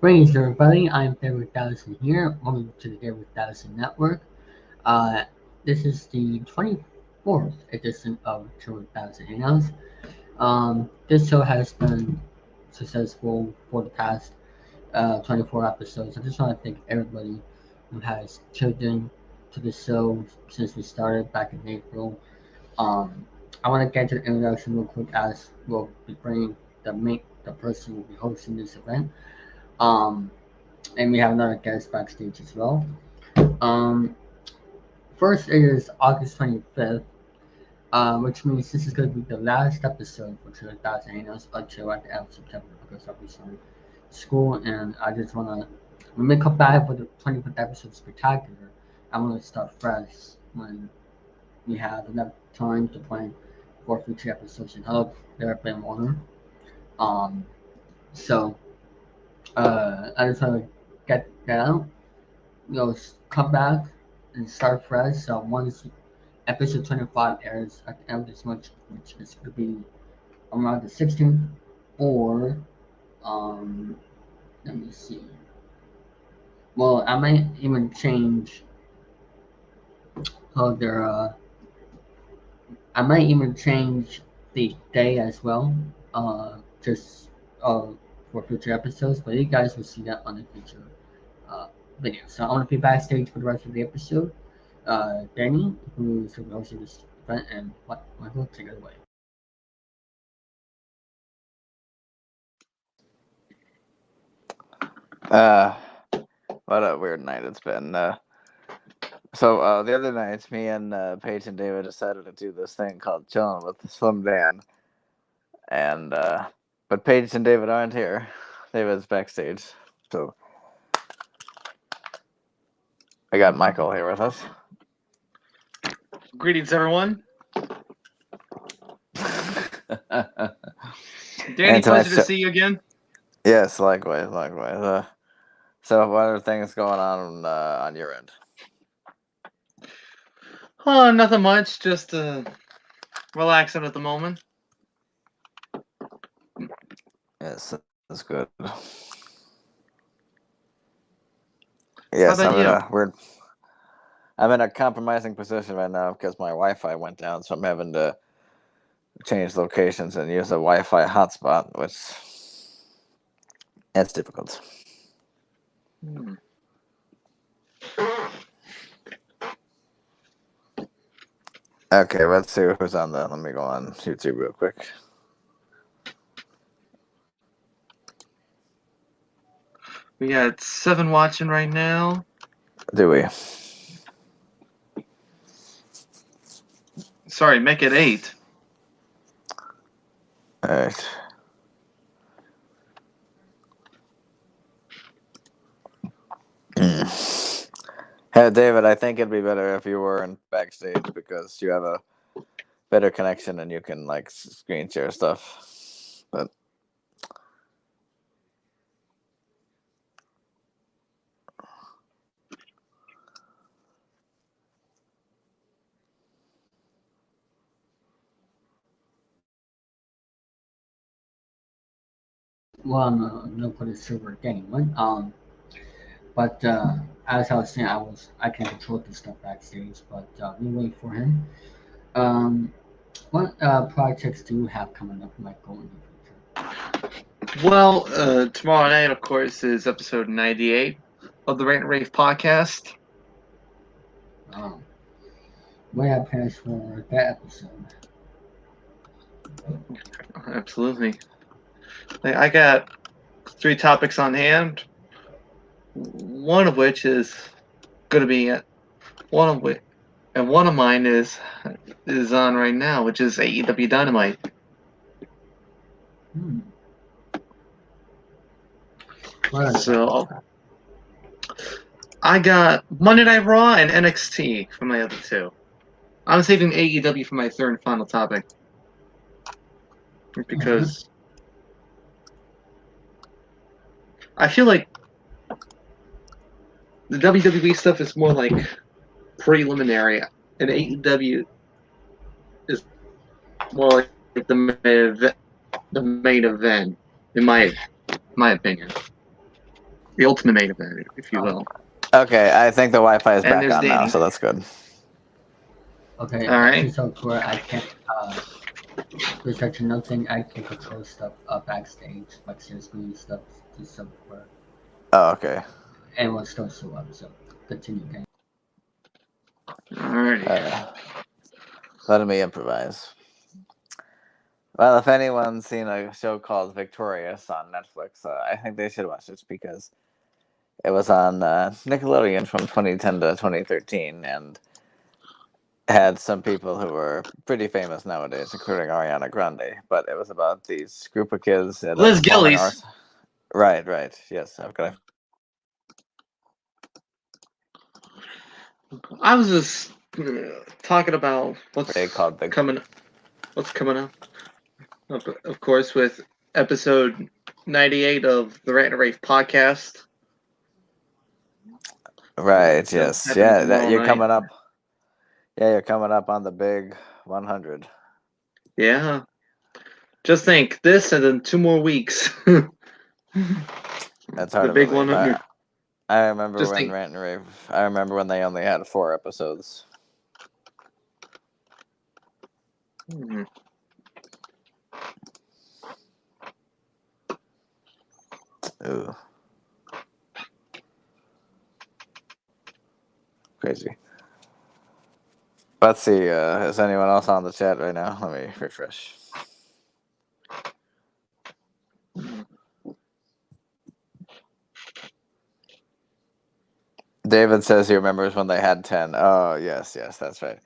Greetings, everybody. I'm Chilling3000 here. Welcome to the Chilling3000 Network. Uh, this is the 24th edition of Chilling3000 Hangouts. This show has been successful for the past 24 episodes. I just want to thank everybody who has tuned in to the show since we started back in April. I want to get to the introduction real quick as we'll be bringing the person who will be hosting this event. Um, and we have another guest backstage as well. Um, First, it is August 25th, which means this is going to be the last episode for 2008 until at the end of September because I'll be starting school. And I just want to, when we come back for the 25th episode spectacular, I want to start fresh when we have enough time to plan for future episodes and hope they're a bit more. Um, so, I just want to get that out. Come back and start fresh. So once episode 25 airs at the end of this month, which is going to be around the 16th, or um, let me see. Well, I might even change how their I might even change the day as well, just for future episodes. But you guys will see that on the future uh, video. So I'm gonna be backstage for the rest of the episode. Danny, who's hosting this event, and what Michael, take it away. Uh, what a weird night it's been. So the other night, me and Paige and David decided to do this thing called Chillin with Slim Dan, and but Paige and David aren't here. David's backstage, so I got Michael here with us. Greetings, everyone. Danny, And pleasure to tonight's see you again. Yes, likewise. So what are things going on your end? Oh, nothing much. Just relaxing at the moment. Yes, that's good. How Yes, about you? I'm in a compromising position right now because my Wi-Fi went down, so I'm having to change locations and use a Wi-Fi hotspot, which it's difficult. Hmm. Okay, let's see who's on the. Let me go on YouTube real quick. We got 7 watching right now. Do we? Sorry, make it 8. All right. Hey, David, I think it'd be better if you were in backstage because you have a better connection and you can like screen share stuff. But Well, no for the silver game, right? But as I was saying, I can control the stuff backstage, but we wait for him. Um, what projects do you have coming up, Michael, in the future? Well, tomorrow night, of course, is episode 98 of the Rant and Rave podcast. Um, what have plans for that episode? Absolutely. I got 3 topics on hand. One of which is going to be one of which, and one of mine is on right now, which is AEW Dynamite. Hmm. What are the So topics? I got Monday Night Raw and NXT for my other 2. I'm saving AEW for my 3rd and final topic because I feel like the WWE stuff is more like preliminary, and AEW is more like the main event, in my opinion. the ultimate main event, if you will. Okay, I think the Wi-Fi is And back there's on now, Danny. so that's good. Okay, All right. episode 4, I can't research nothing. I can control stuff backstage, like share screen stuff to somewhere. Oh, okay. And we'll still show up, so continue, gang. Alrighty. Let me improvise. Well, if anyone's seen a show called Victorious on Netflix, I think they should watch it because it was on Nickelodeon from 2010 to 2013 and had some people who were pretty famous nowadays, including Ariana Grande. But it was about these group of kids at Liz a performing Gillies. arts. Right. Yes, I've got. I was just talking about what's Called coming up. Of course, with episode 98 of the Rant and Rave podcast. Right. So, yes. happening Yeah. tomorrow You're night. coming up. Yeah, you're coming up on the big 100. Yeah. Just think this and then 2 more weeks. That's hard The to big believe. 100. I remember Just when think. Rant and Rave. I remember when they only had 4 episodes. Hmm. Ooh. Crazy. Let's see. Is anyone else on the chat right now? Let me refresh. David says he remembers when they had 10. Oh, yes, that's right.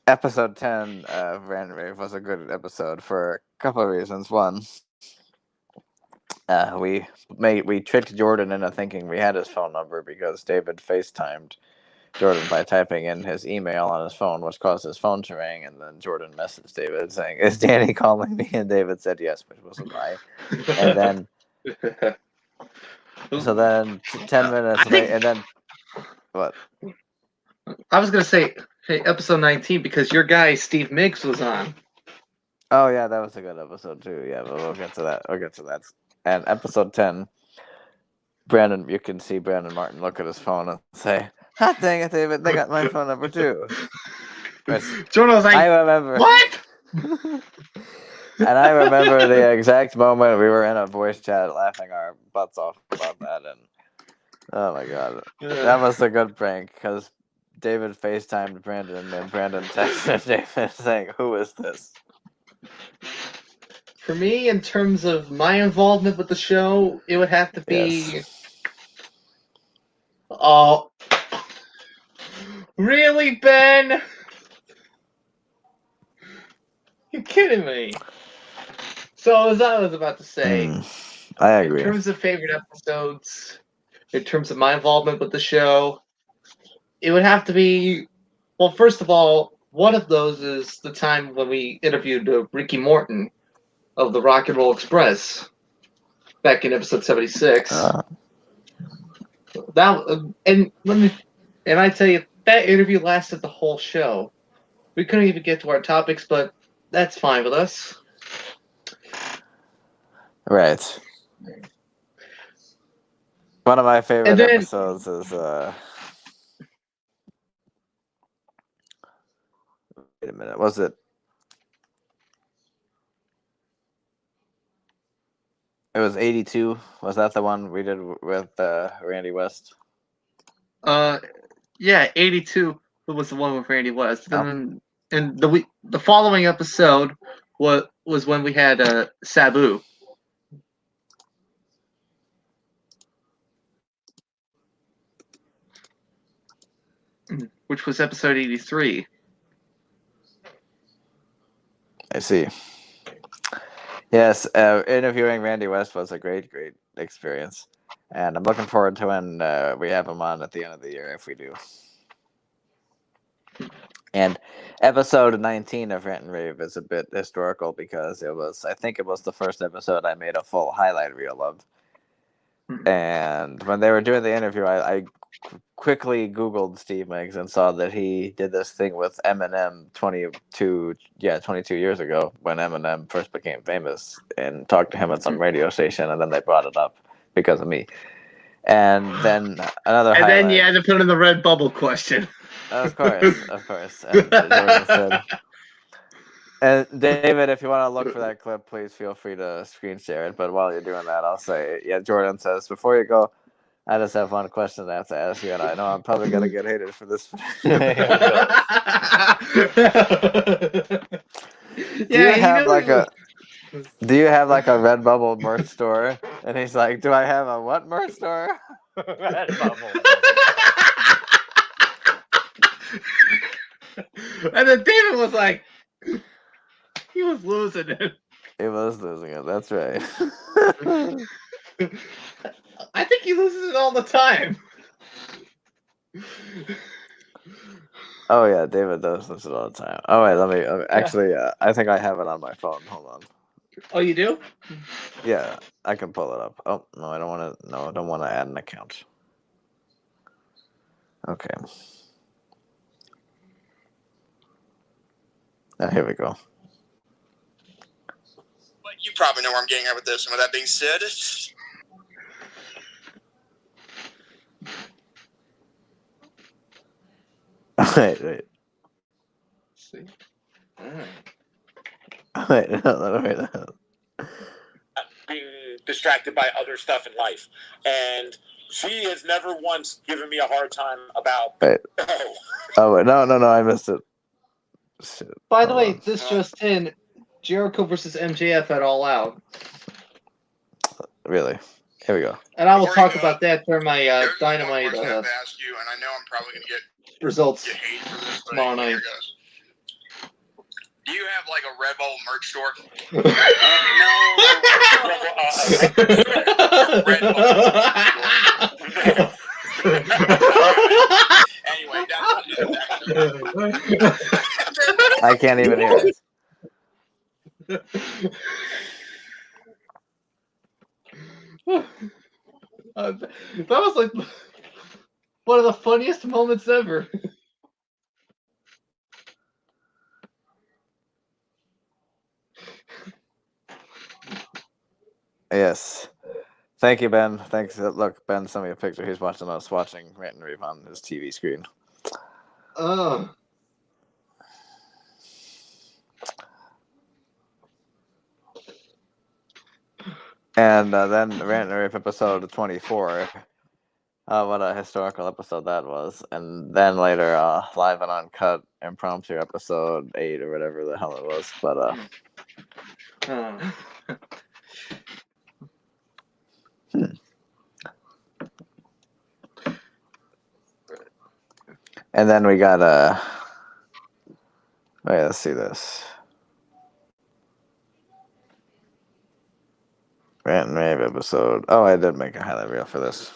Episode 10 of Rant and Rave was a good episode for a couple of reasons. One, we tricked Jordan into thinking we had his phone number because David FaceTimed Jordan by typing in his email on his phone, which caused his phone to ring, and then Jordan messaged David saying, "Is Danny calling me?" And David said yes, which was a lie. And then so then 10 minutes later, and then what? I was gonna say, hey, episode 19 because your guy Steve Miggs was on. Oh yeah, that was a good episode too. Yeah, but we'll get to that. And episode 10, Brandon, you can see Brandon Martin look at his phone and say, "Hot dang it, David, they got my phone number too." Jordan was like, I remember what? And I remember the exact moment we were in a voice chat laughing our butts off about that, and oh my god, that was a good prank because David FaceTimed Brandon, and Brandon texted David saying, "Who is this?" For me, in terms of my involvement with the show, it would have to be. Yes. Oh, really, Ben? You kidding me? So, as I was about to say, I agree. in terms of favorite episodes, in terms of my involvement with the show, it would have to be. Well, first of all, one of those is the time when we interviewed Ricky Morton of the Rock and Roll Express back in episode 76. And I tell you, that interview lasted the whole show. We couldn't even get to our topics, but that's fine with us. Right. One of my favorite episodes is wait a minute, was it? It was 82. Was that the one we did with Randy West? Yeah, 82 was the one with Randy West. And the following episode was when we had Sabu. Which was episode 83. I see. Yes, interviewing Randy West was a great experience. And I'm looking forward to when we have him on at the end of the year, if we do. And episode 19 of Rant and Rave is a bit historical because I think it was the first episode I made a full highlight reel of. And when they were doing the interview, I quickly Googled Steve Miggs and saw that he did this thing with Eminem 22 years ago when Eminem first became famous, and talked to him at some radio station, and then they brought it up because of me. And then another And highlight. then you had to put in the red bubble question. Of course. And Jordan said, and David, if you want to look for that clip, please feel free to screen share it. But while you're doing that, I'll say, yeah, Jordan says, before you go, I just have one question I have to ask you, and I know I'm probably going to get hated for this. Do you have like a Redbubble merch store? And he's like, do I have a what merch store? Redbubble. And then David was like, he was losing it. He was losing it. That's right. I think he loses it all the time. Oh yeah, David does listen all the time. Oh wait, let me actually. I think I have it on my phone. Hold on. Oh, you do? Yeah, I can pull it up. Oh no, I don't want to. No, I don't want to add an account. Okay. Here we go. But you probably know where I'm getting at with this. And with that being said, Wait. See? Wait, wait. being distracted by other stuff in life, and she has never once given me a hard time about. Wait. Oh wait, no, I missed it. Shit. By the way, this just in: Jericho versus MJF at All Out. Really? Here we go. And I will talk about that during my Dynamite I have to ask you, and I know I'm probably going to get results hate for this, but tomorrow night. Do you have like a Redbubble merch store? Anyway, I can't even hear it. That was like one of the funniest moments ever. Yes. Thank you, Ben. Thanks. Look, Ben sent me a picture. He's watching us watching Rant and Rave on his TV screen. And then Rant and Rave episode 24. What a historical episode that was. And then later, live and uncut impromptu episode 8 or whatever the hell it was. But and then we got wait, let's see this. Rant and Rave episode. Oh, I did make a highlight reel for this.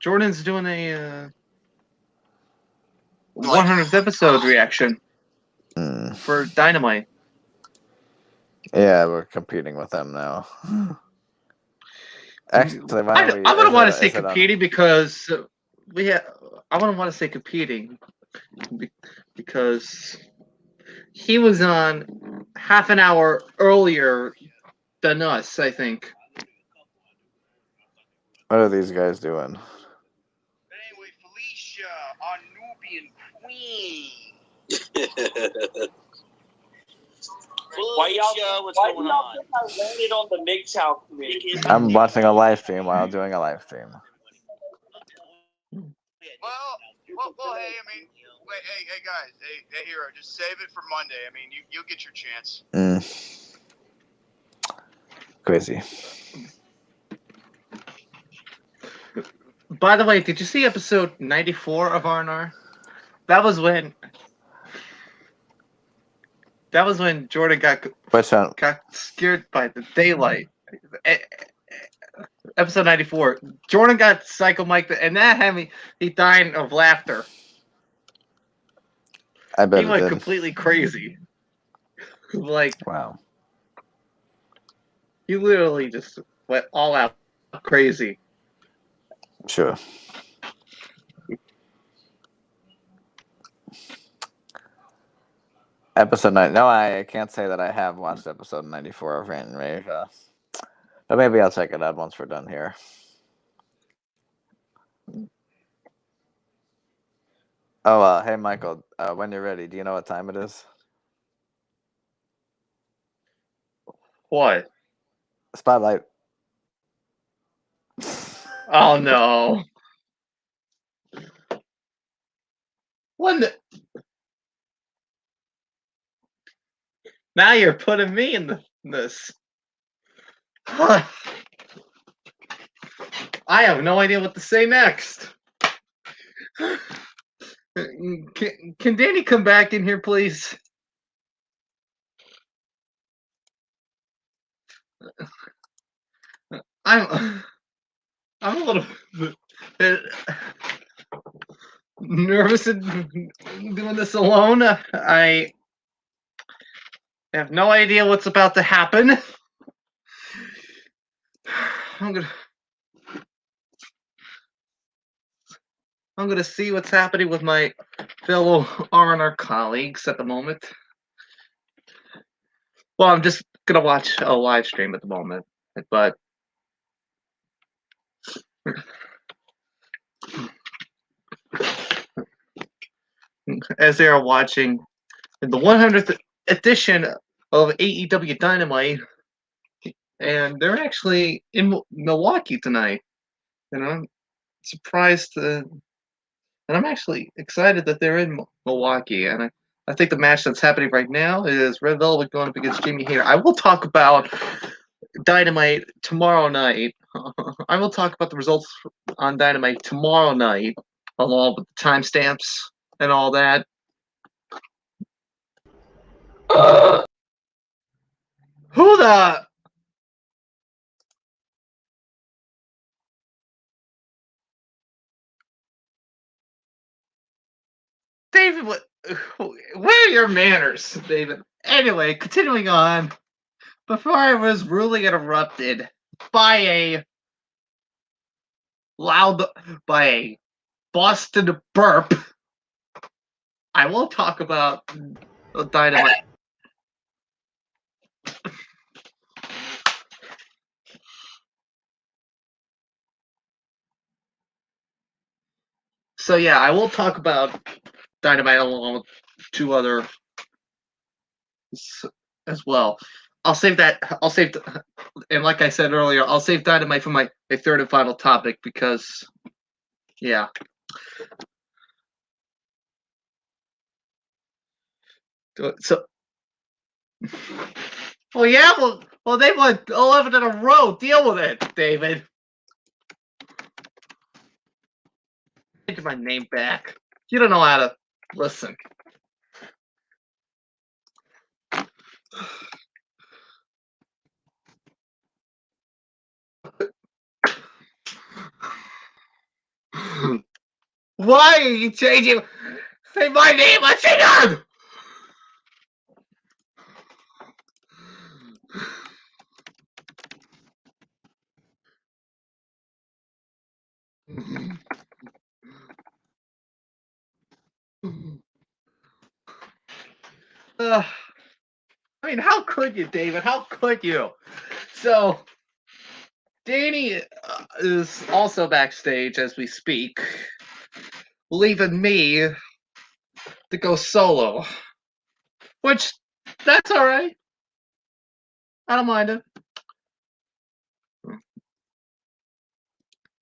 Jordan's doing a 100th episode reaction for Dynamite. Yeah, we're competing with them now. Actually, I wouldn't want to say competing because I wouldn't want to say competing because he was on half an hour earlier than us, I think. What are these guys doing? But anyway, Felicia, our Nubian queen. Why what's going on? I landed on the MGTOW community. I'm watching a live stream while doing a live stream. Well, hey, I mean, wait, hey, guys, hey, Hero, just save it for Monday. I mean, you'll get your chance. Crazy. By the way, did you see episode 94 of R&R? That was when Jordan got scared by the daylight. Episode 94. Jordan got Psycho Mike, and that had me. He died of laughter. I bet he went completely crazy. Like, wow. He literally just went all out crazy. Sure. Episode 9. No, I can't say that I have watched episode 94 of Rant and Rave. But maybe I'll check it out once we're done here. Oh, hey, Michael. When you're ready, do you know what time it is? What? Spotlight. Oh no. When the... Now you're putting me in this. I have no idea what to say next. Can Danny come back in here, please? I'm a little bit nervous in doing this alone. I have no idea what's about to happen. I'm gonna see what's happening with my fellow R&R colleagues at the moment. Well, I'm just gonna watch a live stream at the moment, but as they are watching the 100th edition of AEW Dynamite, and they're actually in Milwaukee tonight, and I'm surprised, and I'm actually excited that they're in Milwaukee, and I think the match that's happening right now is Red Velvet going up against Jimmy Hayter. I will talk about Dynamite tomorrow night. I will talk about the results on Dynamite tomorrow night, along with the timestamps and all that. Who the... David, where are your manners, David? Anyway, continuing on. Before I was rudely interrupted by a Boston burp, I will talk about Dynamite. So yeah, I will talk about Dynamite along with two other as well. I'll save that. And like I said earlier, I'll save Dynamite for my third and final topic because, yeah. So, well, yeah, well, they won 11 in a row. Deal with it, David. Take my name back. You don't know how to listen. Why are you changing? Say my name, I say none! I mean, how could you, David? How could you? So, Danny is also backstage as we speak, leaving me to go solo. Which, that's alright. I don't mind it.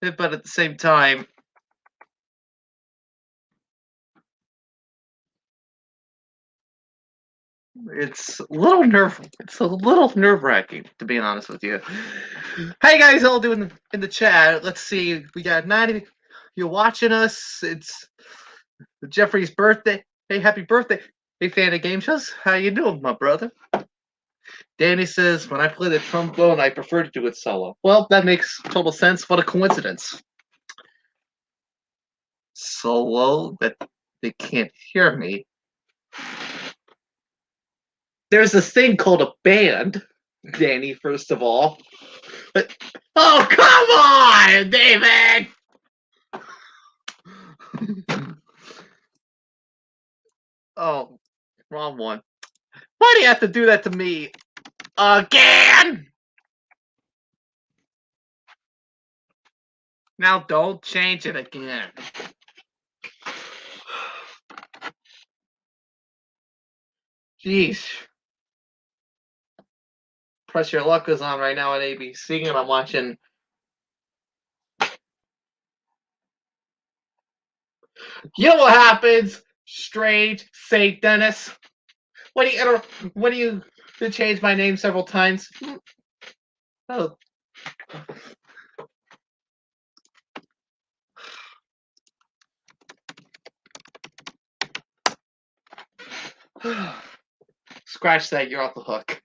But at the same time, it's a little nerve-wracking, to be honest with you. How you guys all doing in the chat? Let's see. We got 90. You're watching us. It's Jeffrey's birthday. Hey, happy birthday. Hey, fan of game shows. How you doing, my brother? Danny says, when I play the trombone, I prefer to do it solo. Well, that makes total sense. What a coincidence. Solo? That they can't hear me. There's this thing called a band, Danny, first of all. But, oh, come on, David! Oh, wrong one. Why do you have to do that to me again? Now don't change it again. Jeez. Press Your Luck is on right now on ABC, and I'm watching. You know what happens? Strange Saint Dennis. When you change my name several times. Oh. Scratch that, you're off the hook.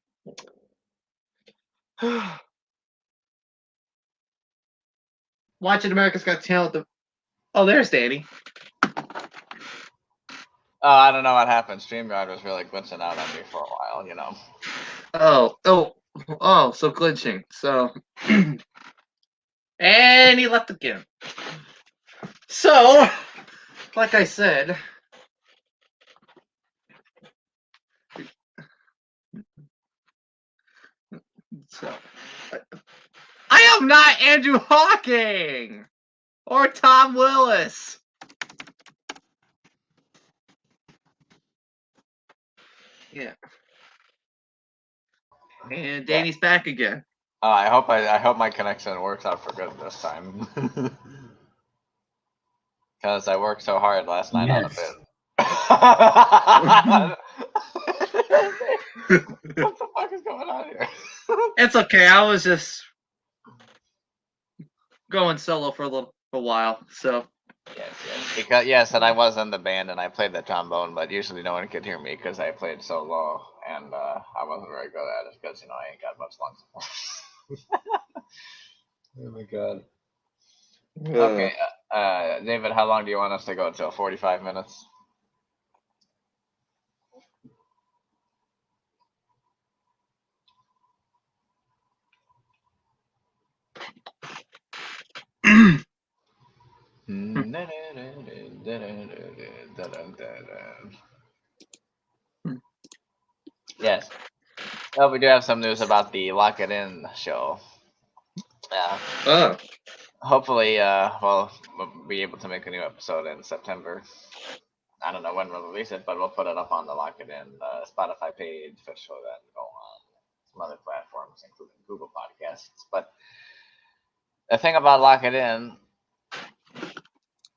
Watching America's Got Talent. Oh, there's Danny. Oh, I don't know what happened. StreamYard was really glitching out on me for a while, you know. Oh, so glitching. So, and he left again. So, like I said, I am not Andrew Hawking or Tom Willis. Yeah. And Danny's back again. I hope my connection works out for good this time. Because I worked so hard last night on a bit. What the fuck is going on here? It's okay. I was just going solo for a while. So. Yes, and I was in the band and I played the trombone, but usually no one could hear me because I played so low, and I wasn't very good at it because I ain't got much lung support. Oh my god. Okay, David, how long do you want us to go till? 45 minutes. Yes. Well, we do have some news about the Lock It In show. Hopefully, we'll be able to make a new episode in September. I don't know when we'll release it, but we'll put it up on the Lock It In Spotify page, which will then go on some other platforms, including Google Podcasts. But the thing about Lock It In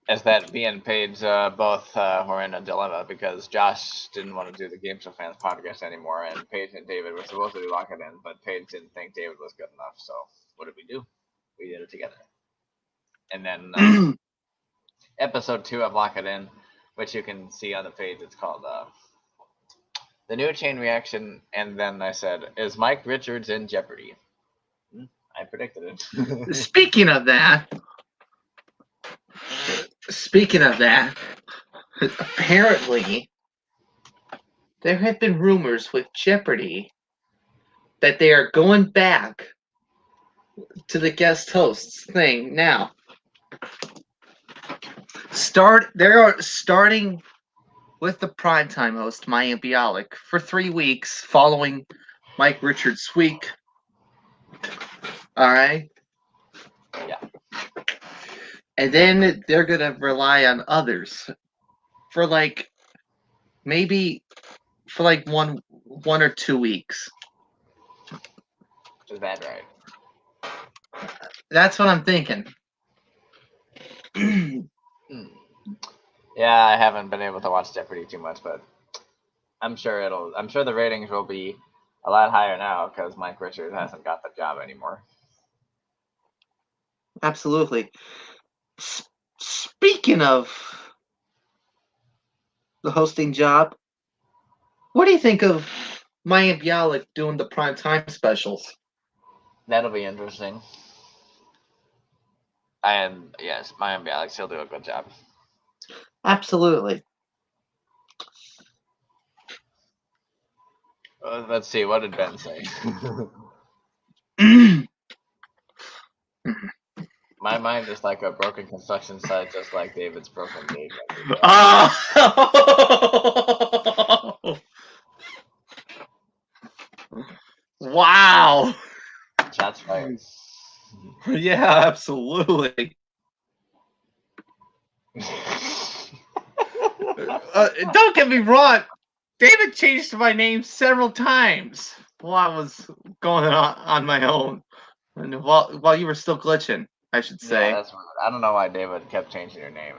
is that me and Paige both were in a dilemma because Josh didn't want to do the Games of Fans podcast anymore, and Paige and David were supposed to do Lock It In, but Paige didn't think David was good enough. So what did we do? We did it together. And then episode 2 of Lock It In, which you can see on the page, it's called The New Chain Reaction. And then I said, is Mike Richards in jeopardy? I predicted it. Speaking of that, apparently there have been rumors with Jeopardy that they are going back to the guest hosts thing now. They are starting with the primetime host, Maya Bialik, for 3 weeks following Mike Richards' week. All right? Yeah. And then they're going to rely on others for maybe for 1 or 2 weeks. Is that right? That's what I'm thinking. Yeah, I haven't been able to watch Jeopardy too much, but I'm sure the ratings will be a lot higher now because Mike Richards hasn't got the job anymore. Absolutely. Speaking of the hosting job, what do you think of Maya Bialik doing the primetime specials? That'll be interesting. And yes, Maya Bialik, she'll do a good job. Absolutely. Let's see, what did Ben say? My mind is like a broken construction site, just like David's broken gate. Oh! Wow. Shots fired. Yeah, absolutely. Don't get me wrong. David changed my name several times while I was going on my own, and while you were still glitching, I should say. Yeah, that's weird. I don't know why David kept changing your name.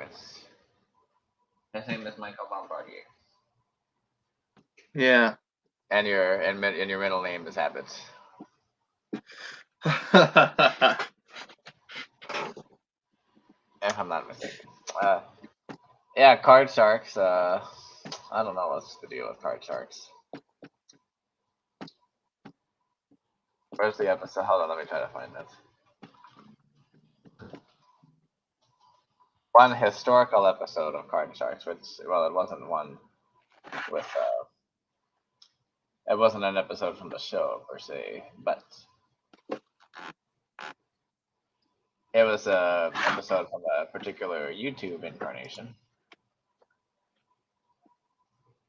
His name is Michael Bombardier. Yeah. And your middle name is Habits. If I'm not mistaken. Yeah, Card Sharks. I don't know what's the deal with Card Sharks. Where's the episode? Hold on, let me try to find this. One historical episode of Card Sharks, which, well, it wasn't one with, it wasn't an episode from the show per se, but it was a episode from a particular YouTube incarnation.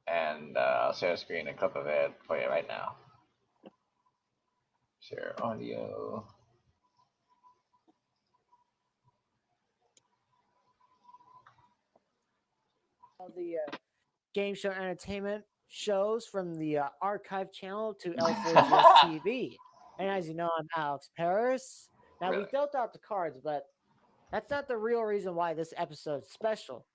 And I'll share a screen, a clip of it for you right now. Share audio. The game show entertainment shows from the archive channel to L4GS TV. And as you know, I'm Alex Paris. Now, we dealt out the cards, but that's not the real reason why this episode is special.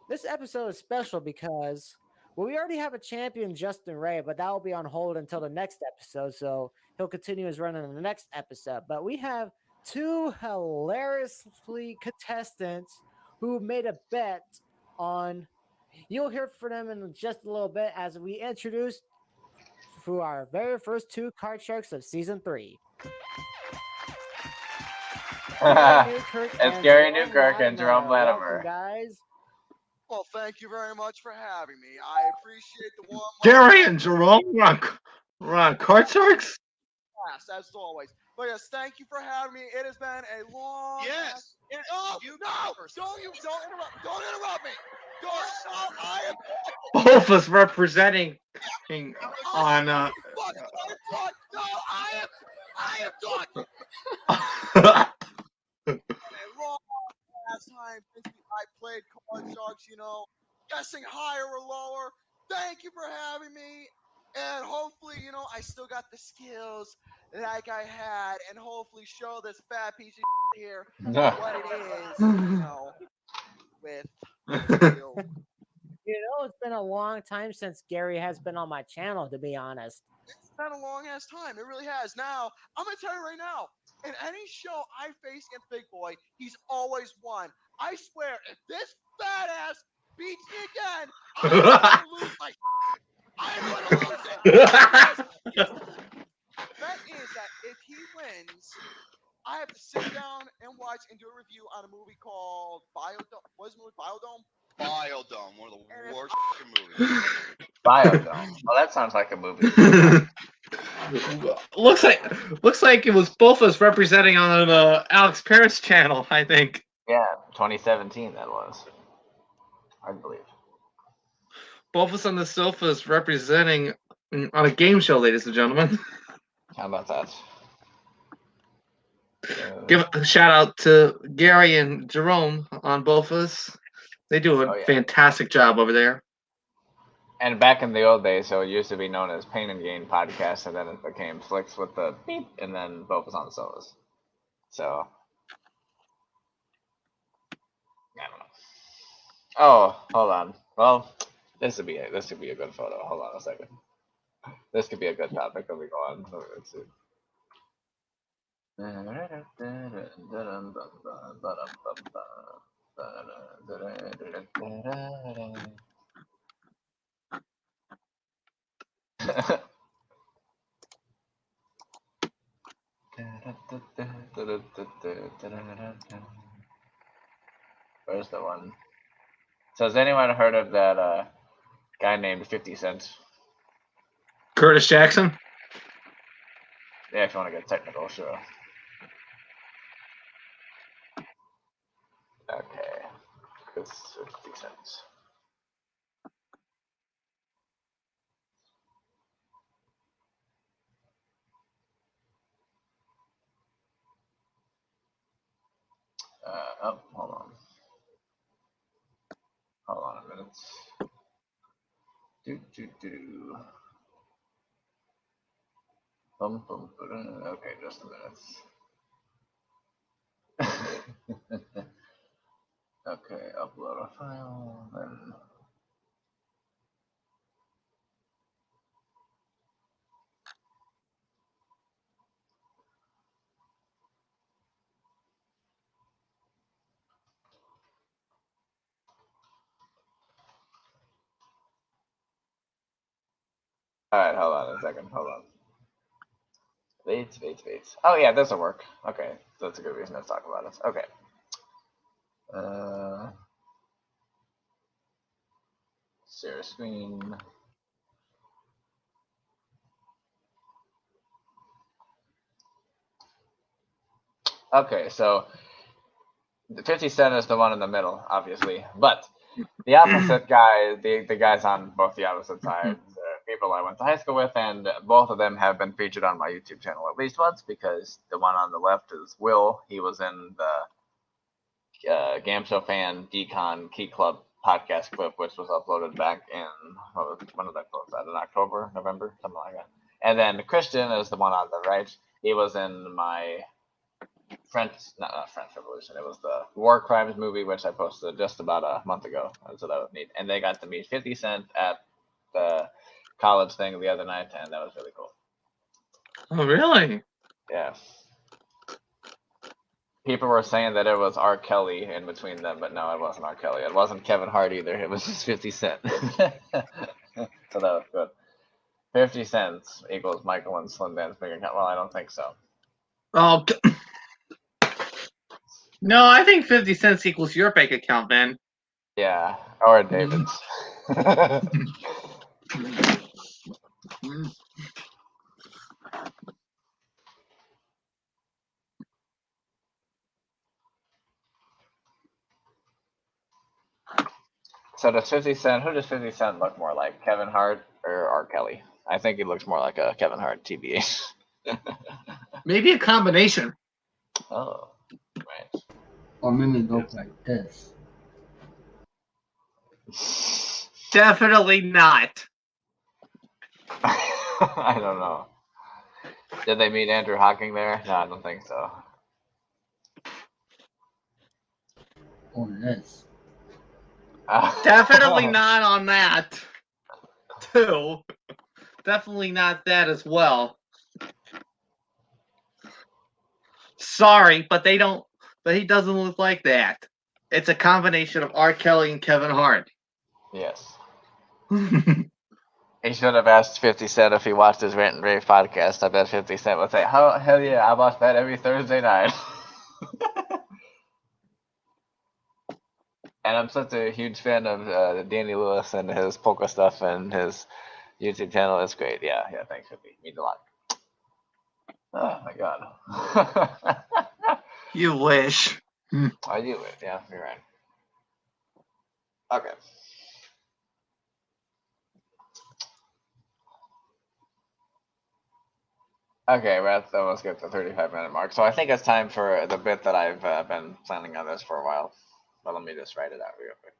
This episode is special because, well, we already have a champion, Justin Ray, but that will be on hold until the next episode. So he'll continue his run in the next episode. But we have two hilariously contestants who made a bet on. You'll hear from them in just a little bit as we introduce for our very first two card sharks of season 3. It's Gary Newkirk and Jerome Latimer. Welcome, guys. Well, thank you very much for having me. I appreciate the warm Gary and Jerome, we're on Card Sharks? Yes, as always. But yes, thank you for having me. It has been a long. Yes. Oh, no! Don't interrupt! Don't interrupt me! I am. Both of us representing on. No, I am talking. Long last time since I played Card Sharks, guessing higher or lower. Thank you for having me. And hopefully, I still got the skills like I had, and hopefully show this fat piece of here what it is, with skills. It's been a long time since Gary has been on my channel, to be honest. It's been a long ass time. It really has. Now, I'm going to tell you right now, in any show I face against Big Boy, he's always won. I swear, if this fat ass beats me again, I'm going to lose my I'm going to lose it. That is that if he wins, I have to sit down and watch and do a review on a movie called Biodome. What is the movie? Biodome? Biodome, one of the worst movies. Biodome. Well, that sounds like a movie. looks like it was both of us representing on the Alex Paris channel, I think. Yeah, 2017 that was. I believe. Both of us on the sofas representing on a game show, ladies and gentlemen. How about that? Give a shout out to Gary and Jerome on both of us. They do a fantastic job over there. And back in the old days, so it used to be known as Pain and Gain Podcast, and then it became Flicks with the beep, and then Focus on the Solos. So, I don't know. Oh, hold on. Well, this could be a good photo. Hold on a second. This could be a good topic that we go on. Let's see. Where's the one? So has anyone heard of that guy named 50 Cent? Curtis Jackson? Yeah, if you want to get technical, sure. Okay. It's 50 cents. Hold on. Hold on a minute. Okay, just a minute. Okay, upload a file, then. Alright, hold on a second. Hold on. Wait. Oh, yeah, this will work. Okay, that's a good reason to talk about it. Okay. Share screen. Okay, so the 50 Cent is the one in the middle, obviously, but the opposite guy, the guys on both the opposite sides, people I went to high school with, and both of them have been featured on my YouTube channel at least once, because the one on the left is Will. He was in the Game Show Fan Decon Key Club podcast clip, which was uploaded back in, when did I post that? In October, November, something like that. And then Christian is the one on the right. He was in my not French Revolution. It was the War Crimes movie, which I posted just about a month ago. So that was neat. And they got to meet 50 Cent at the college thing the other night, and that was really cool. Oh, really? Yeah. People were saying that it was R. Kelly in between them, but no, it wasn't R. Kelly. It wasn't Kevin Hart either. It was just 50 Cent. So that was good. 50 cents equals Michael and Slim Dan's big account. Well, I don't think so. Oh, no, I think 50 cents equals your bank account, man. Yeah, or David's. So does 50 Cent, who does 50 Cent look more like? Kevin Hart or R. Kelly? I think he looks more like a Kevin Hart, TBA. Maybe a combination. Oh, right. Or maybe look like this. Definitely not. I don't know. Did they meet Andrew Hawking there? No, I don't think so. Or this. Definitely not on that. Too. Definitely not that as well. Sorry, but they don't. But he doesn't look like that. It's a combination of R. Kelly and Kevin Hart. Yes. He should have asked 50 Cent if he watched his Rant and Rave podcast. I bet 50 Cent would say, "Oh, hell yeah, I watch that every Thursday night." And I'm such a huge fan of Danny Lewis and his polka stuff and his YouTube channel. It's great. Yeah, thanks, 50. Means a lot. Oh, my God. You wish. I do it. Yeah, you're right. Okay. Okay, we're at almost get the 35-minute mark. So I think it's time for the bit that I've been planning on this for a while. But let me just write it out real quick.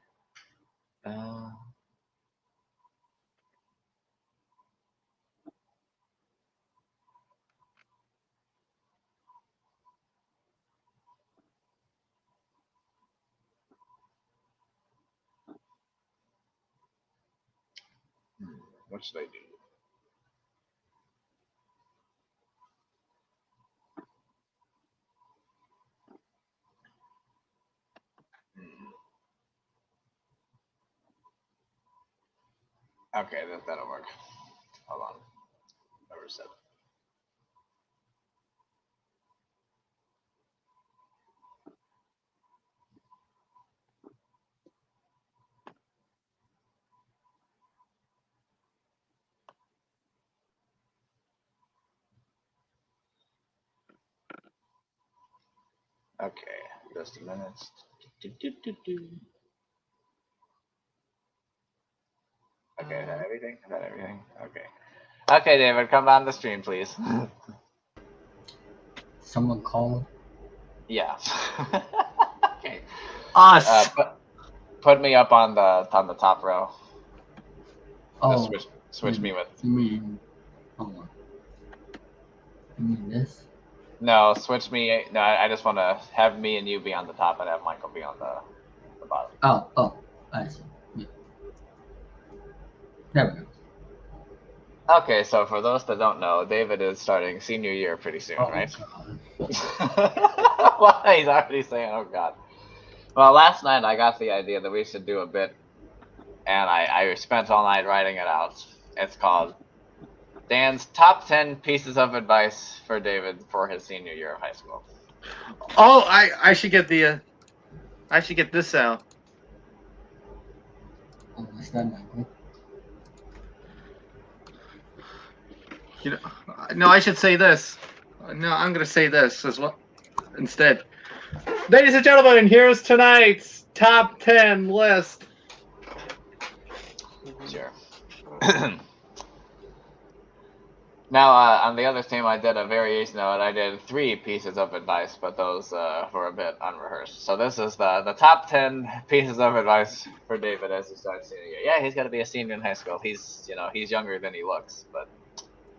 What should I do? Okay, that'll work. Hold on. Number 7. Okay, just a minute. Okay, is that everything? Okay. Okay, David, come on the stream, please. Someone called. Yeah. Us. Put me up on the top row. Oh, Just switch me with. you mean, hold on. You mean this? No, switch me. No, I just want to have me and you be on the top and have Michael be on the bottom. Oh, I see. Yeah. There we go. Okay, so for those that don't know, David is starting senior year pretty soon, Oh, right? God. Why? He's already saying, oh, God. Well, last night I got the idea that we should do a bit, and I spent all night writing it out. It's called Dan's Top 10 Pieces of Advice for David for his senior year of high school. Oh, I should get the. I should get this out. Oh, what's that, Michael? You know, no, I should say this. No, I'm gonna say this as well instead. Ladies and gentlemen, here's tonight's top 10 list. Sure. Now, on the other team, I did a variation of it. I did 3 pieces of advice, but those were a bit unrehearsed. So this is the top 10 pieces of advice for David as he starts senior year. Yeah, he's got to be a senior in high school. He's he's younger than he looks, but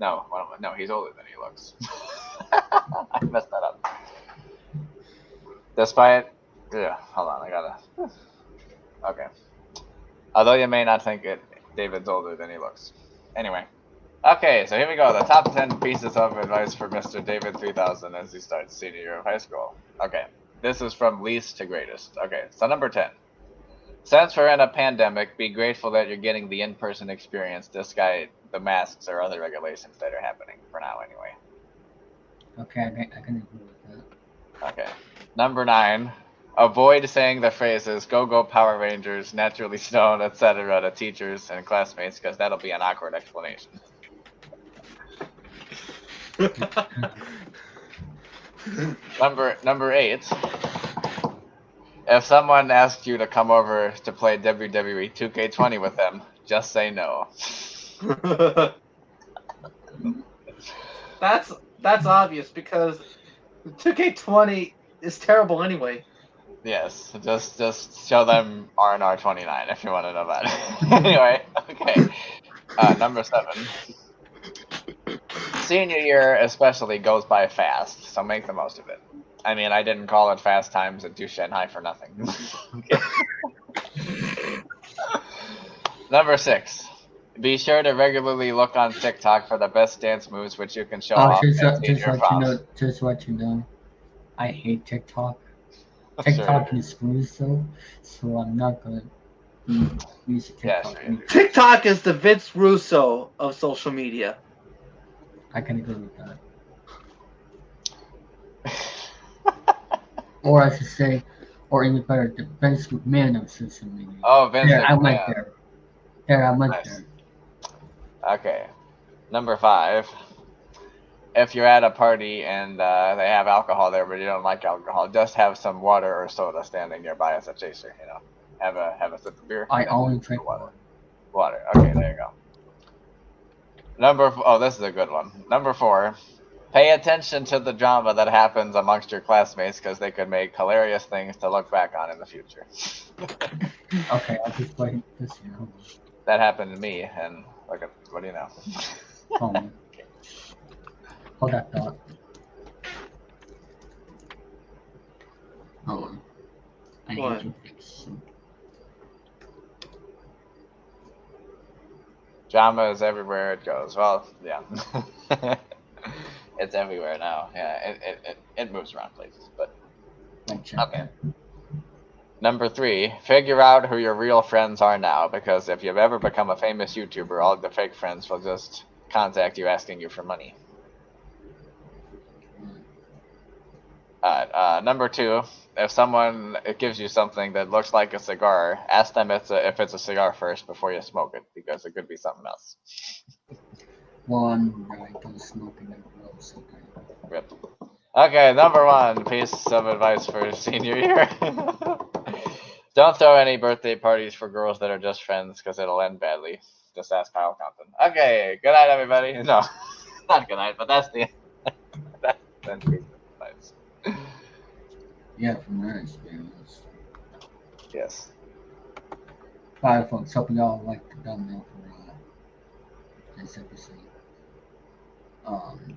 no, he's older than he looks. I messed that up. Despite, hold on, I gotta. Okay. Although you may not think it, David's older than he looks. Anyway. Okay, so here we go. The top 10 pieces of advice for Mr. David 3000 as he starts senior year of high school. Okay, this is from least to greatest. Okay, so number 10. Since we're in a pandemic, be grateful that you're getting the in-person experience despite the masks or other regulations that are happening for now anyway. Okay, I can agree with that. Okay. Number 9. Avoid saying the phrases "Go Go Power Rangers," "Naturally Stoned," etc. to teachers and classmates because that'll be an awkward explanation. Number 8. If someone asks you to come over to play WWE 2K20 with them, just say no. That's obvious because 2K20 is terrible anyway. Yes, just show them R&R 29 if you want to know about it. Anyway, okay. Number 7. Senior year especially goes by fast, so make the most of it. I mean, I didn't call it Fast Times at Shanghai for nothing. Number 6. Be sure to regularly look on TikTok for the best dance moves which you can show off at senior prom. Just let you know, I hate TikTok. Sure. TikTok is screws though, so I'm not gonna use TikTok. Yeah, sure. TikTok is the Vince Russo of social media. I can agree with that. Or I should say, or even better, the Vince McMahon of social media. Oh, Vince There, I McMahon. went there. There, I went Nice. there. Okay. Number 5. If you're at a party and they have alcohol there, but you don't like alcohol, just have some water or soda standing nearby as a chaser. Have a sip of beer. I only drink water. Water. Okay, there you go. This is a good one. Number 4. Pay attention to the drama that happens amongst your classmates because they could make hilarious things to look back on in the future. Okay, I'll just wait this year. That happened to me, and look at what do you know? Hold that thought. Hold on. I need to fix. Drama is everywhere it goes. Well, yeah. It's everywhere now. Yeah, it moves around places, but okay. Number 3, figure out who your real friends are now, because if you've ever become a famous YouTuber, all the fake friends will just contact you asking you for money. Number 2, if someone gives you something that looks like a cigar, ask them if it's a cigar first before you smoke it, because it could be something else. Well, I don't smoke in the Rip. Okay, number 1 piece of advice for senior year. Don't throw any birthday parties for girls that are just friends, because it'll end badly. Just ask Kyle Compton. Okay, good night, everybody. No, not good night, but that's the piece of advice. Yeah, from my experience. Yes. Alright, folks, hope y'all like the thumbnail for this episode.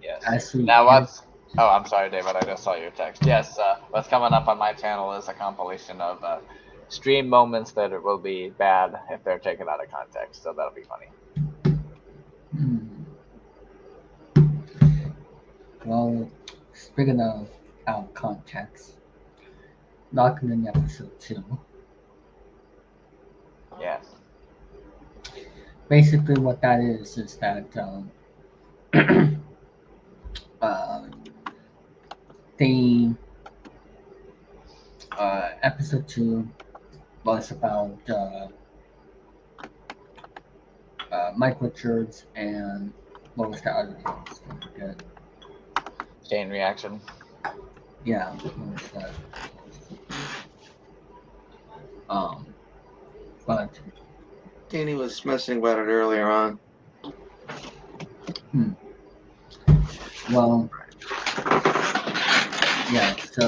Yes. As we Now end, what's? Oh, I'm sorry, David. I just saw your text. Yes. What's coming up on my channel is a compilation of stream moments that will be bad if they're taken out of context. So that'll be funny. well, speaking of out of context, knocking in episode 2. Yes. Basically, what that is that the episode 2 was about Mike Richards and what was the other host? I forget. Chain reaction. Yeah, what was that? But Danny was messing about it earlier on. well, yeah. So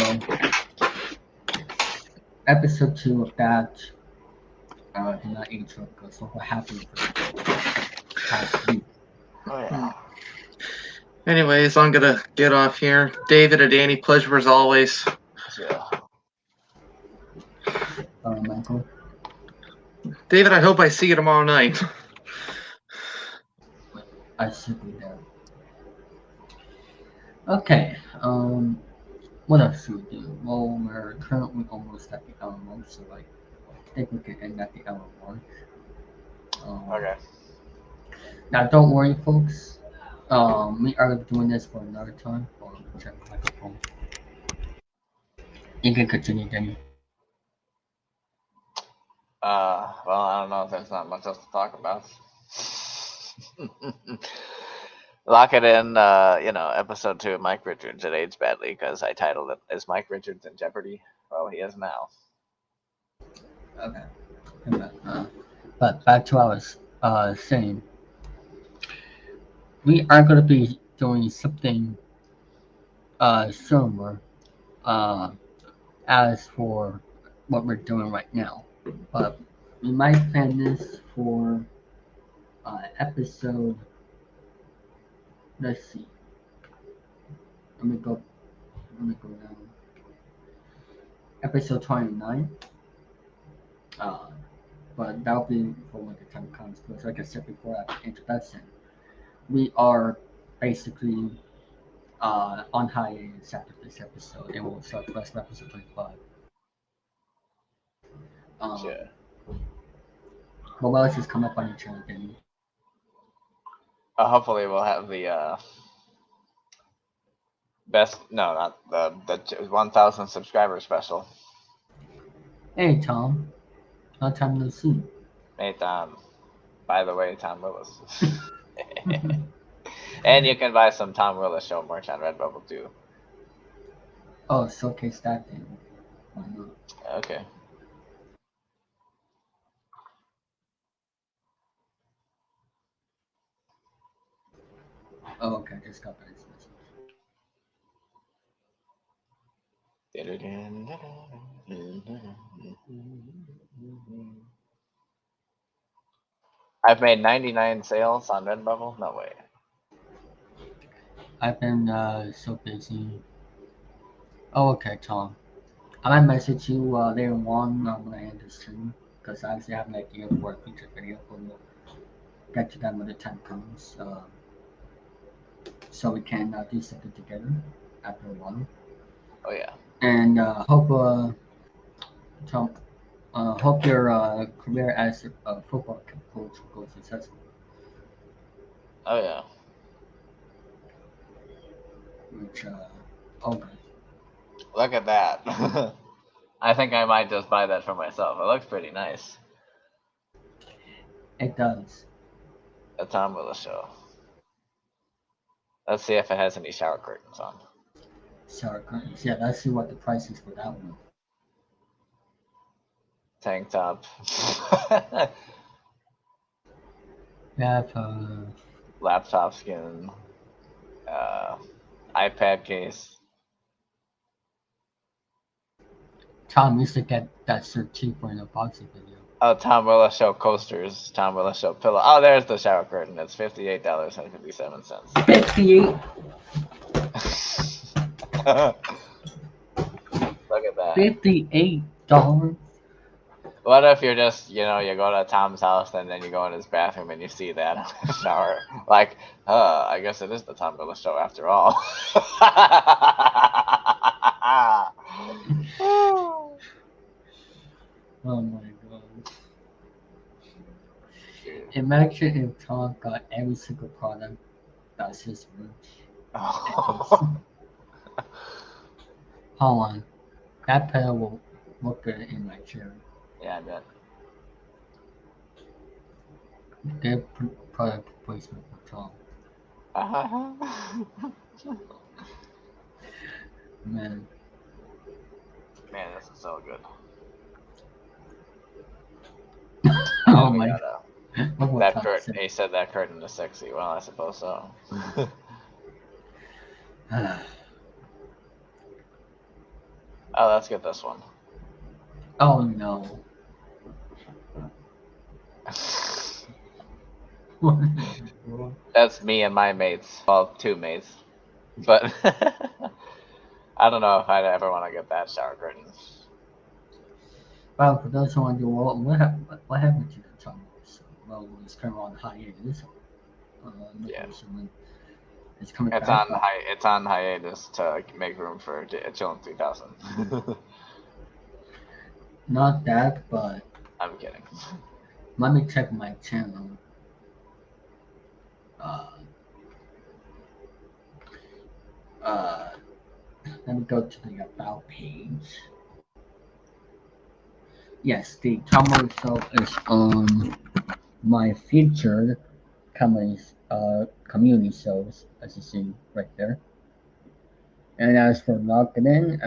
episode 2 of that did not age well because of what happened for the past week. Oh yeah. Anyways, I'm gonna get off here. David and Danny, pleasure as always. Yeah. Michael. David, I hope I see you tomorrow night. I should be there. Okay. What else should we do? Well, we're currently almost at the hour mark, so I think we can end at the hour mark. Okay. Now, don't worry, folks. We are doing this for another time. Or check the microphone. You can continue, Danny. Well, I don't know if there's not much else to talk about. Lock it in, episode 2 of Mike Richards. It aged badly because I titled it, Is Mike Richards in Jeopardy? Well, he is now. Okay. But back to what I was saying. We are going to be doing something similar as for what we're doing right now. But we might plan this for episode. Let's see. Let me go down. Episode 29. But that'll be for when the time comes. Because like I said before at the introduction, we are basically on hiatus after this episode, and we'll start the rest of episode 25. Yeah. What else has come up on your channel, Danny? Hopefully we'll have the not the 1,000 subscriber special. Hey, Tom. Long time no see. Hey, Tom. By the way, Tom Willis. And you can buy some Tom Willis Show merch on Redbubble too. Oh, showcase that thing. Why not? Okay. Oh, okay. I just got that message. I've made 99 sales on Redbubble. No way. I've been so busy. Oh, okay, Tom. I might message you later on when I end the stream because I actually have an idea for a future video, but we'll get to that when the time comes. So we can do something together after a while. Oh yeah. And Tom, hope your career as a football coach goes successful. Oh yeah. Which okay. Look at that. I think I might just buy that for myself. It looks pretty nice. It does. The Tom Willis Show. Let's see if it has any shower curtains on. Shower curtains. Yeah, let's see what the price is for that one. Tank top. Yeah, Laptop skin. iPad case. Tom used to get that shirt cheaper in a boxing video. Oh, Tom Willis Show coasters. Tom Willis Show pillow. Oh, there's the shower curtain. It's $58.57. 58. Look at that. $58. What if you're just, you go to Tom's house and then you go in his bathroom and you see that in the shower? Like, I guess it is the Tom Willis Show after all. Oh my god. Imagine if Tom got every single product that's his merch. Hold on. That pedal will look good in my chair. Yeah, I bet. Good product placement for Tom. Man. Man, this is so good. Oh we my got god. Look what that Tom curtain. said. He said that curtain is sexy. Well, I suppose so. Oh, let's get this one. Oh no. That's me and my mates. Well, 2 mates. But I don't know if I'd ever want to get that shower curtain. Well, for those who wonder, what happened to the Tom? Well, it's kind of on hiatus. Yeah. It's coming It's back. It's on hiatus to make room for Chillin3000. Not that, but I'm kidding. let me check my channel. Let me go to the about page. Yes, the Tumblr show is on my featured community shows, as you see right there. And as for logging in,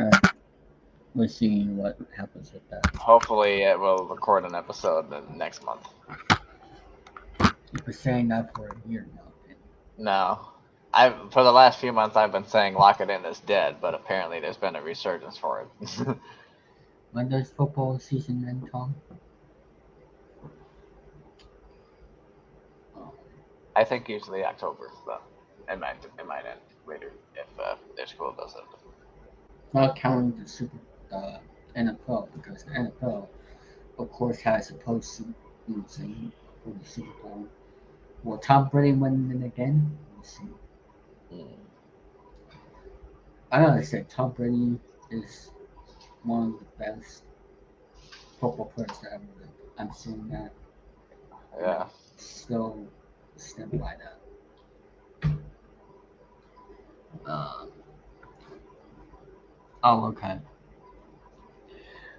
we'll see what happens with that. Hopefully, it will record an episode next month. You've been saying that for a year now. No. For the last few months, I've been saying Lock It In is dead, but apparently there's been a resurgence for it. When does football season end, Tom? I think usually October, but it might end later if their school does it. Not counting the NFL, because the NFL, of course, has a post-season for the Super Bowl. Will Tom Brady win it again? We'll see. I gotta say, Tom Brady is one of the best football players that ever lived. I'm saying that. Yeah. Still stand by that. Okay.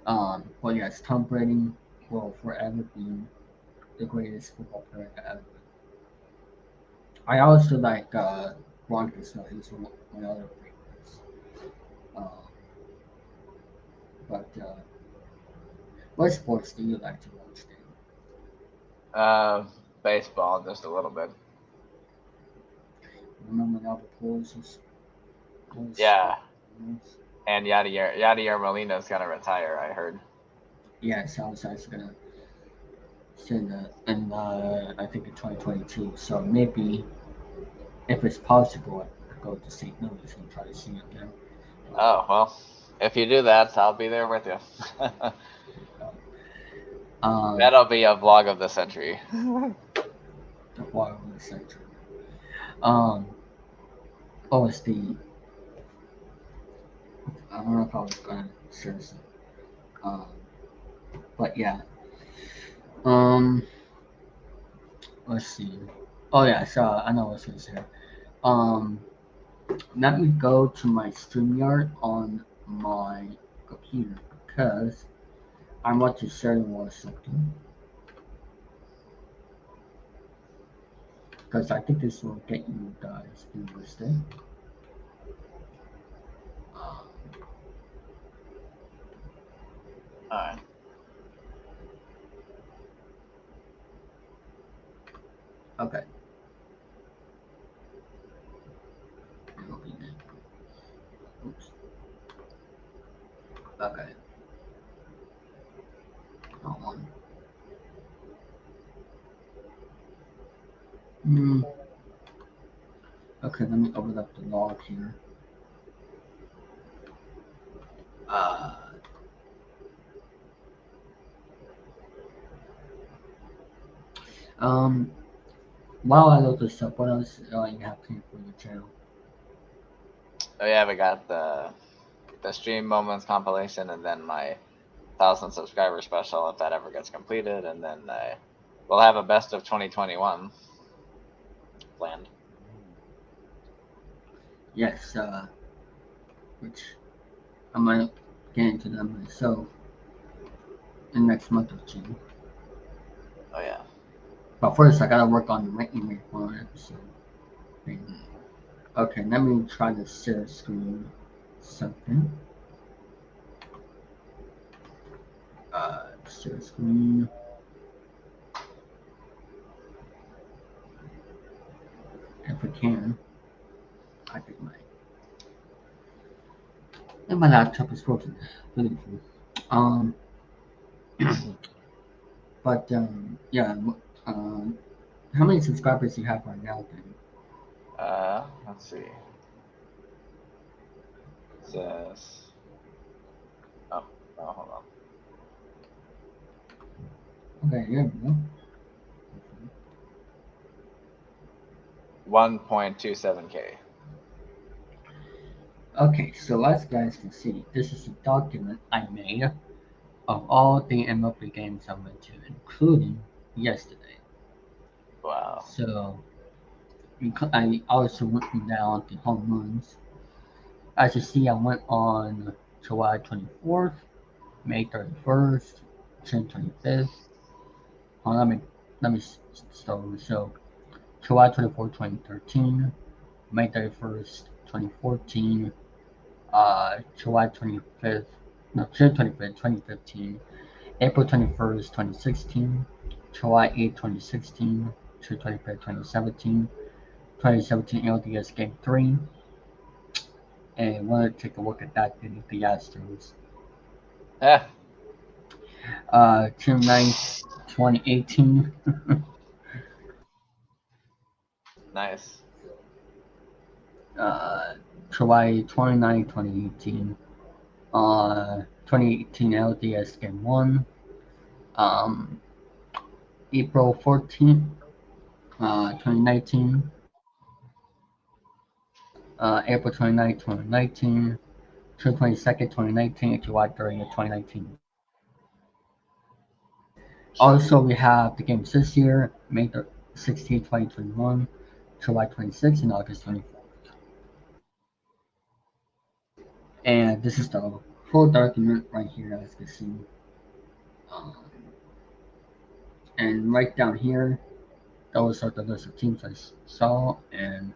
Well, yes, Tom Brady will forever be the greatest football player that ever lived. I also like Gronk as well. He's one of my other favorites. But what sports do you like to watch, Dave? Baseball, just a little bit. Remember when Albert Pujols was Yeah. And Yadier Molina's gonna retire, I heard. Yes, I was actually gonna say that, and I think in 2022. So maybe, if it's possible, I could go to St. Louis and try to see him there. Oh well, if you do that, I'll be there with you. That'll be a vlog of the century. The vlog of the century. OSD. I don't know if I was gonna seriously. But yeah. Let's see. Oh yeah, so I know what I was gonna say. Let me go to my StreamYard on my computer because I want to share you more something. Because I think this will get you guys interested. Alright. Okay. Oops. Okay. Hmm. Okay, let me open up the log here. Uh, um, while I look this up, what else you have planned for your channel? Oh yeah, we got the stream moments compilation, and then my 1,000 subscriber special if that ever gets completed, and then we'll have a best of 2021 planned. Yes, which I might get into them myself in the next month or two. Oh yeah. But first, I gotta work on the writing for an episode. Okay, let me try to share screen something. Share screen. If I can. I think my laptop is working really cool. Um, but yeah. Um, how many subscribers do you have right now? Then Let's see. It says. Oh, hold on. okay, here we go. 1.27K. Okay, so as you guys can see, this is a document I made of all the MLB games I went to, including yesterday. Wow. So I also went down the home runs. As you see, I went on July 24th, May 31st, June 25th. Hold on, let me start over. So July 24th, 2013, May 31st, 2014, July 25th, no, June 25th, 2015, April 21st, 2016, July 8th, 2016, June 25th, 2017, 2017 LDS Game 3, and want to take a look at that in the Astros. Yeah. June 9th, 2018, Nice. July 29th, 2018, 2018 LDS Game 1, um, April 14th, 2019, April 29th, 2019, June 22nd, 2019, and July 30th, 2019. Also, we have the games this year, May 16th, 2021, July 26th, and August 24th. And this is the full document right here, as you can see. Um, and right down here, those are the list of teams I saw, and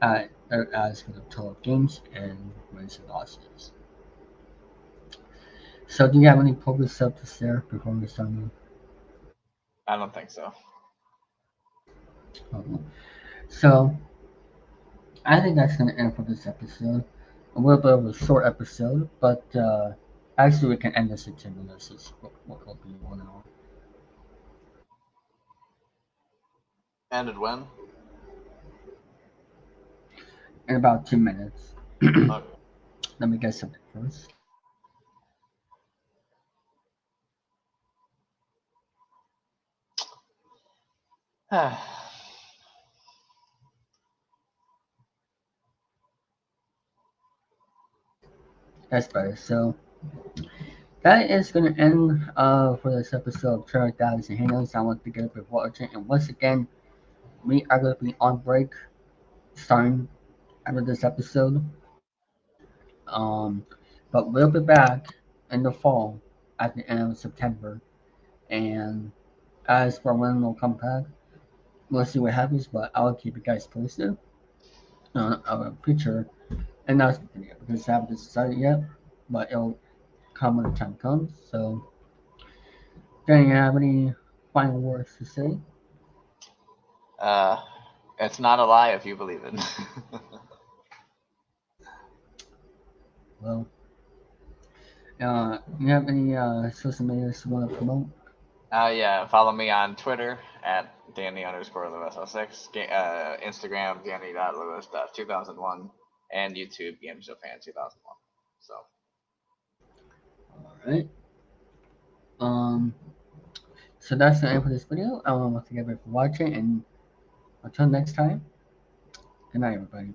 as for the total games and wins and losses. So, do you have any public stuff to share before we start? I don't think so. So, I think that's going to end for this episode. A little bit of a short episode, but actually, we can end this in 10 minutes. It's what will be 1 hour. Ended when? In about 2 minutes. Okay. Let me get something first. That's better. So, that is going to end for this episode of Chilling3000 Hangouts. I want to get up with watching. And once again, we are going to be on break starting after this episode. Um, but we'll be back in the fall at the end of September. And as for when we'll come back, we'll see what happens. But I'll keep you guys posted on our future announcement video because I haven't decided yet. But it'll come when the time comes. So, do you have any final words to say? It's not a lie if you believe it. Well, you have any social medias you want to promote? Yeah, follow me on Twitter at Danny_Lewis06, Instagram Danny.Lewis.2001, and YouTube GameShowFan2001. So. All right. So that's the end for this video. I want to thank everybody for watching, and until next time, good night, everybody.